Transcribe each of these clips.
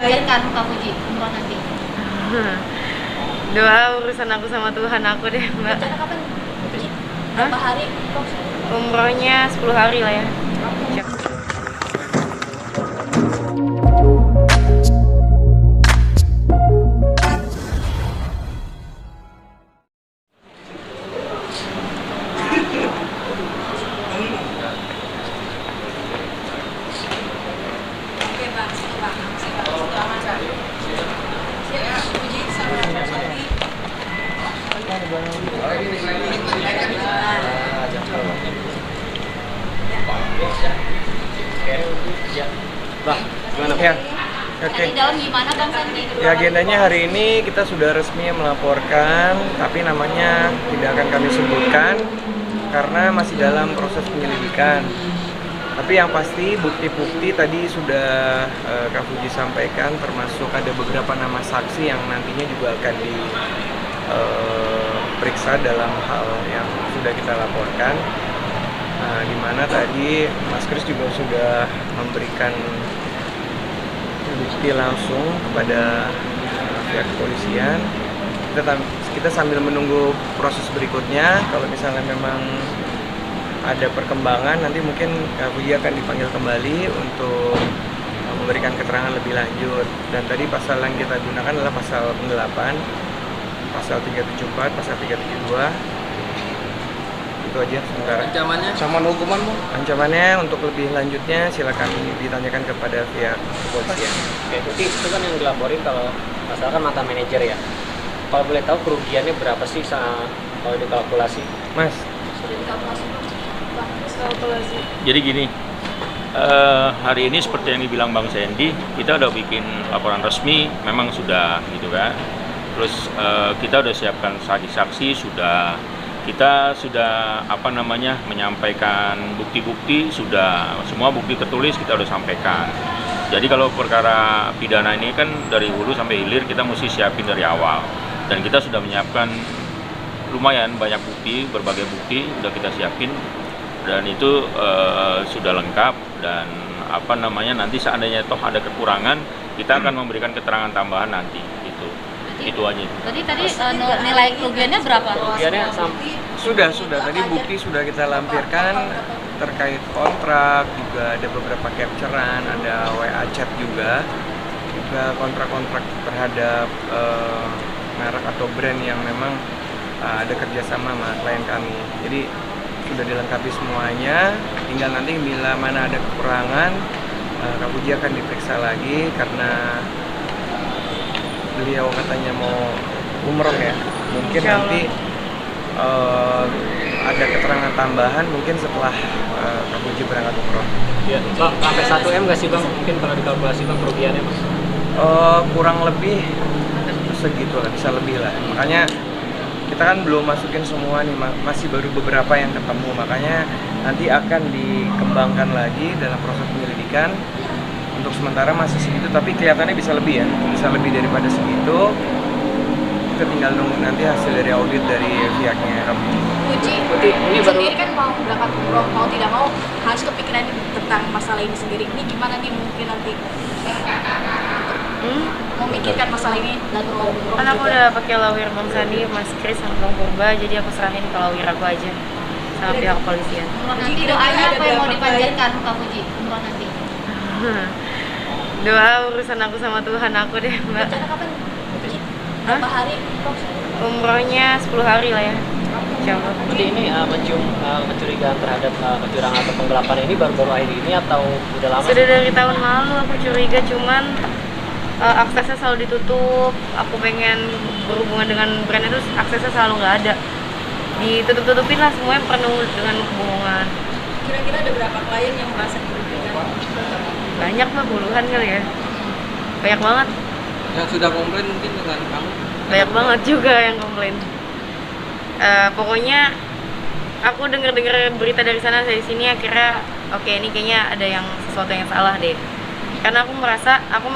Bayarkan Kak Puji umroh nanti. Doa urusan aku sama Tuhan aku deh, Mbak. Rencana kapan? Berapa hari? Umrohnya 10 hari lah ya. Siap. Oke Bang, siap Bang. Siap, Puji sama Sati. Bang, gimana? Ya, Di oke. dalam gimana Bang Sandi? Ya, agendanya hari ini kita sudah resmi melaporkan, tapi namanya tidak akan kami sebutkan karena masih dalam proses penyelidikan. Tapi yang pasti bukti-bukti tadi sudah Kak Puji sampaikan, termasuk ada beberapa nama saksi yang nantinya juga akan diperiksa dalam hal yang sudah kita laporkan. Nah, di mana tadi Mas Kris juga sudah memberikan bukti langsung kepada pihak kepolisian. Kita sambil menunggu proses berikutnya. Kalau misalnya memang ada perkembangan, nanti mungkin Kak Puji akan dipanggil kembali untuk memberikan keterangan lebih lanjut. Dan tadi pasal yang kita gunakan adalah pasal penggelapan, pasal 374, pasal 372. Itu aja sementara. Ancamannya? Ancaman hukuman, Bu? Ancamannya untuk lebih lanjutnya silakan ditanyakan kepada pihak kepolisian. Oke, berarti itu kan yang dilaporin kalau masalah kan mantan manajer ya. Kalau boleh tahu kerugiannya berapa sih kalau dikalkulasi? Mas, Sudah dikalkulasi Bang? Kalkulasi. Jadi gini, hari ini seperti yang dibilang Bang Sandy, kita udah bikin laporan resmi, memang sudah gitu kan. Terus kita udah siapkan saksi-saksi, kita sudah menyampaikan bukti-bukti, sudah semua bukti tertulis kita udah sampaikan. Jadi kalau perkara pidana ini kan dari hulu sampai hilir kita mesti siapin dari awal, dan kita sudah menyiapkan lumayan banyak bukti, berbagai bukti udah kita siapin, dan itu sudah lengkap. Dan nanti seandainya toh ada kekurangan, kita akan memberikan keterangan tambahan nanti gitu. Itu aja. Tadi nilai kerugiannya berapa? Kerugiannya sampai sudah. Tadi bukti sudah kita lampirkan terkait kontrak, juga ada beberapa capturean, ada WA chat juga kontrak-kontrak terhadap merek atau brand yang memang ada kerjasama sama klien kami. Jadi sudah dilengkapi semuanya, tinggal nanti bila mana ada kekurangan, Kak Puji akan diperiksa lagi karena beliau katanya mau umroh ya. Mungkin nanti ada keterangan tambahan mungkin setelah Kak Puji berangkat umroh. ya, Bang, sampai 1 M nggak sih Bang? Mungkin kalau dikalkulasi Bang kerugiannya Mas? Kurang lebih segitu lah, bisa lebih lah. Makanya kita kan belum masukin semua nih, masih baru beberapa yang ketemu. Makanya nanti akan dikembangkan lagi dalam proses penyelidikan. Untuk sementara masih segitu, tapi kelihatannya bisa lebih ya, bisa lebih daripada segitu. Kita tinggal nunggu nanti hasil dari audit dari pihaknya kami. Puji, ini baru- sendiri kan mau berangkat umroh, mau tidak mau harus kepikiran tentang masalah ini sendiri. Ini gimana nih mungkin nanti memikirkan masalah ini dan mau umroh Kan aku juga. udah pakai lawyer Bang Sandi, Mas Kris sama Bang Purba, jadi aku serahin ke lawyer aku aja sama pihak kepolisian. Umroh nanti doanya apa yang mau dipanjatkan Kak Puji umroh nanti? Doa urusan aku sama Tuhan aku deh, Mbak. Rencana kapan? Puji? Berapa hari? Umrohnya 10 hari lah ya. Insyaallah. Berarti ini mencium kecurigaan terhadap kecurangan atau penggelapan ini baru-baru akhir ini atau udah lama? Sudah dari tahun lalu aku curiga, cuman aksesnya selalu ditutup. Aku pengen berhubungan dengan brand itu, aksesnya selalu nggak ada. Ditutup-tutupin lah, semuanya penuh dengan kebohongan. Kira-kira ada berapa klien yang merasa dirugikan? Banyak lah, puluhan kali ya. Banyak banget. Yang sudah komplain mungkin dengan kamu? Banyak banget juga yang komplain. Pokoknya aku dengar berita dari sana dari sini, akhirnya oke, ini kayaknya ada yang sesuatu yang salah deh. Karena aku merasa aku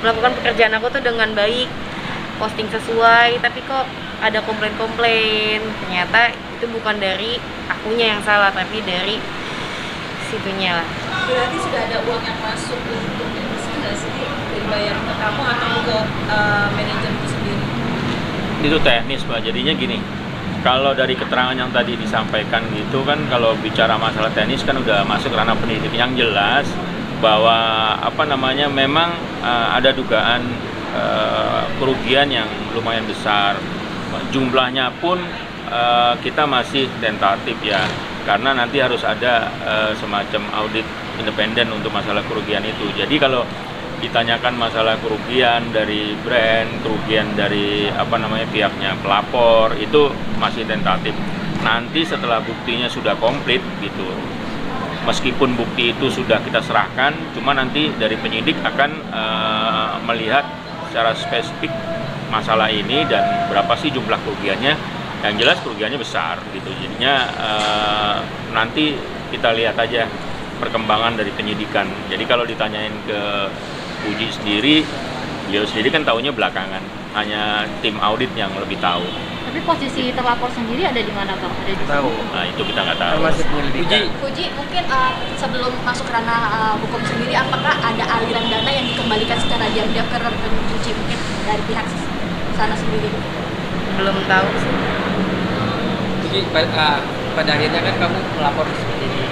melakukan pekerjaan aku tuh dengan baik, posting sesuai, tapi kok ada komplain-komplain. Ternyata itu bukan dari akunya yang salah, tapi dari situnya lah. Berarti sudah ada uang yang masuk untuk investasi nggak sih? manajer itu sendiri? Itu teknis Pak, jadinya gini, kalau dari keterangan yang tadi disampaikan gitu kan, kalau bicara masalah teknis kan udah masuk ranah pendidikan. Yang jelas bahwa memang ada dugaan kerugian yang lumayan besar. Jumlahnya pun kita masih tentatif ya, karena nanti harus ada semacam audit independen untuk masalah kerugian itu. Jadi kalau ditanyakan masalah kerugian dari brand, kerugian dari pihaknya pelapor, itu masih tentatif. Nanti setelah buktinya sudah komplit gitu, meskipun bukti itu sudah kita serahkan, cuma nanti dari penyidik akan melihat secara spesifik masalah ini dan berapa sih jumlah kerugiannya. Yang jelas kerugiannya besar gitu, jadinya nanti kita lihat aja perkembangan dari penyidikan. Jadi kalau ditanyain ke Puji sendiri, beliau sendiri kan tahunya belakangan, hanya tim audit yang lebih tahu. Tapi posisi terlapor sendiri ada di mana Bang? Ada di Tahu. Nah itu kita nggak tahu. Masih penyelidikan. Puji, mungkin sebelum masuk ranah hukum sendiri, apakah ada aliran dana yang dikembalikan secara diam-diam ke rekening Puji mungkin dari pihak sana sendiri? Belum tahu sih. Jadi pada akhirnya kan kamu melapor seperti ini.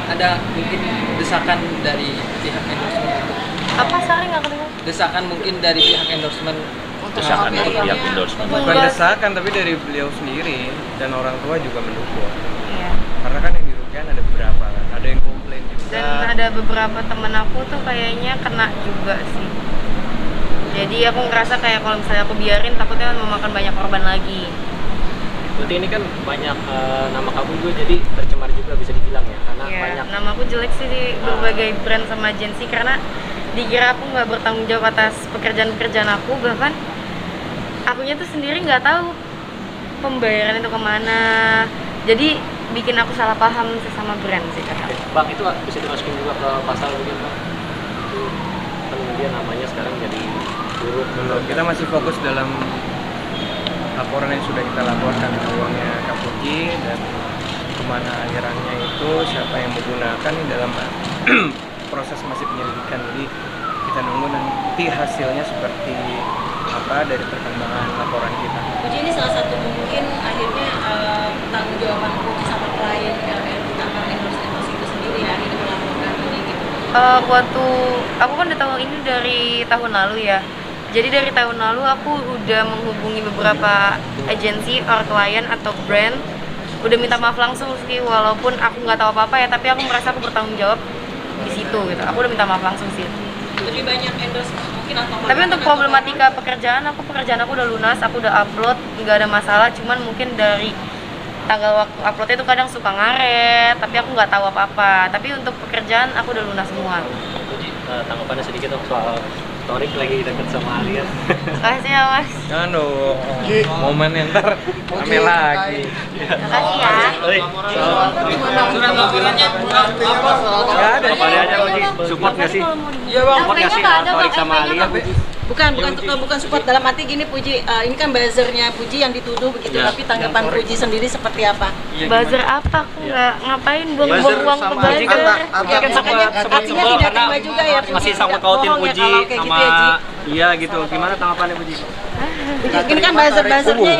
Ada mungkin desakan dari pihak endorsement? Apa Sari nggak kedengar? Desakan mungkin dari pihak endorsement? Desakan dari pihak endorsement. Bukan desakan, tapi dari beliau sendiri dan orang tua juga mendukung. Iya. Karena kan yang dirugikan ada beberapa kan, ada yang komplain juga. Dan ada beberapa temen aku tuh kayaknya kena juga sih. Jadi aku ngerasa kayak kalau misalnya aku biarin takutnya memakan banyak korban lagi. Berarti ini kan banyak nama kamu juga jadi tercemar juga bisa dibilang ya, karena Iya, banyak. nama aku jelek sih di berbagai brand sama agensi karena dikira aku nggak bertanggung jawab atas pekerjaan-pekerjaan aku, bahkan akunya tuh sendiri nggak tahu pembayaran itu kemana. Jadi bikin aku salah paham sesama brand sih kata. Bang, itu bisa dimasukin juga ke pasal mungkin Bang? Itu kan dia namanya sekarang jadi buruk. Belum, kita masih fokus dalam laporan yang sudah kita laporkan, uangnya Kapuji dan kemana alirannya itu, siapa yang menggunakan ini dalam proses masih penyelidikan. Jadi kita nunggu nanti hasilnya seperti apa dari perkembangan laporan kita. Puji ini salah satu mungkin akhirnya tanggung jawaban Puji sama klien tentang endorse itu sendiri ya, akhirnya melaporkan ini gitu. Waktu aku kan udah tahu ini dari tahun lalu ya. Jadi dari tahun lalu aku udah menghubungi beberapa agensi or klien atau brand, udah minta maaf langsung sih, walaupun aku nggak tahu apa-apa ya, tapi aku merasa aku bertanggung jawab di situ gitu. Aku udah minta maaf langsung sih. Lebih banyak endorse mungkin atau Tapi untuk problematika pekerjaan aku udah lunas, aku udah upload, nggak ada masalah. Cuman mungkin dari tanggal waktu uploadnya itu kadang suka ngaret, tapi aku nggak tahu apa-apa. Tapi untuk pekerjaan aku udah lunas semua. Puji, tanggapannya sedikit dong soal Torik lagi deket sama Alia. Makasih ya Mas. Jangan dong, momen yang ntar rame lagi. Makasih ya. Surat laporannya Nggak ada. Apa aja Puji, support nggak sih? Iya Bang. Support nggak sih Torik sama Alia? Bukan support, dalam arti gini Puji, ini kan buzzernya Puji yang dituduh begitu, Ya. tapi tanggapan Puji sendiri seperti apa? Buzzer apa? Aku nggak ngapain buang-buang uang ke Puji kan buzzer. kan sempat artinya sebel tidak karena terima juga ya, Puji. masih sangkut pautin Bohong ya Puji kalau kayak sama gitu ya, Ji. iya gitu. Gimana tanggapannya Puji? Ini kan buzzer-buzzernya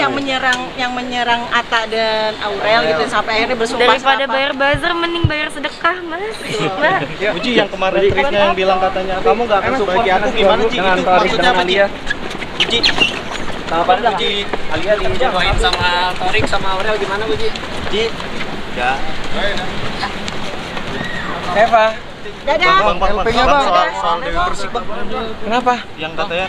yang menyerang Atta dan Aurel gitu sampai akhirnya bersumpah Daripada serapah. bayar buzzer, mending bayar sedekah Mas. Mbak. Puji yang kemarin tweetnya yang bilang katanya kamu nggak akan support aku gimana Ci? Dengan Itu Torik maksudnya apa dengan Ci? Alia. Puji, Tanggapannya Puji, Alia dijoin sama Torik sama Aurel gimana Puji? Ci, ya. Dadah. Bang, LP-nya bang, soal Dewi Persik bang. Kenapa? Yang katanya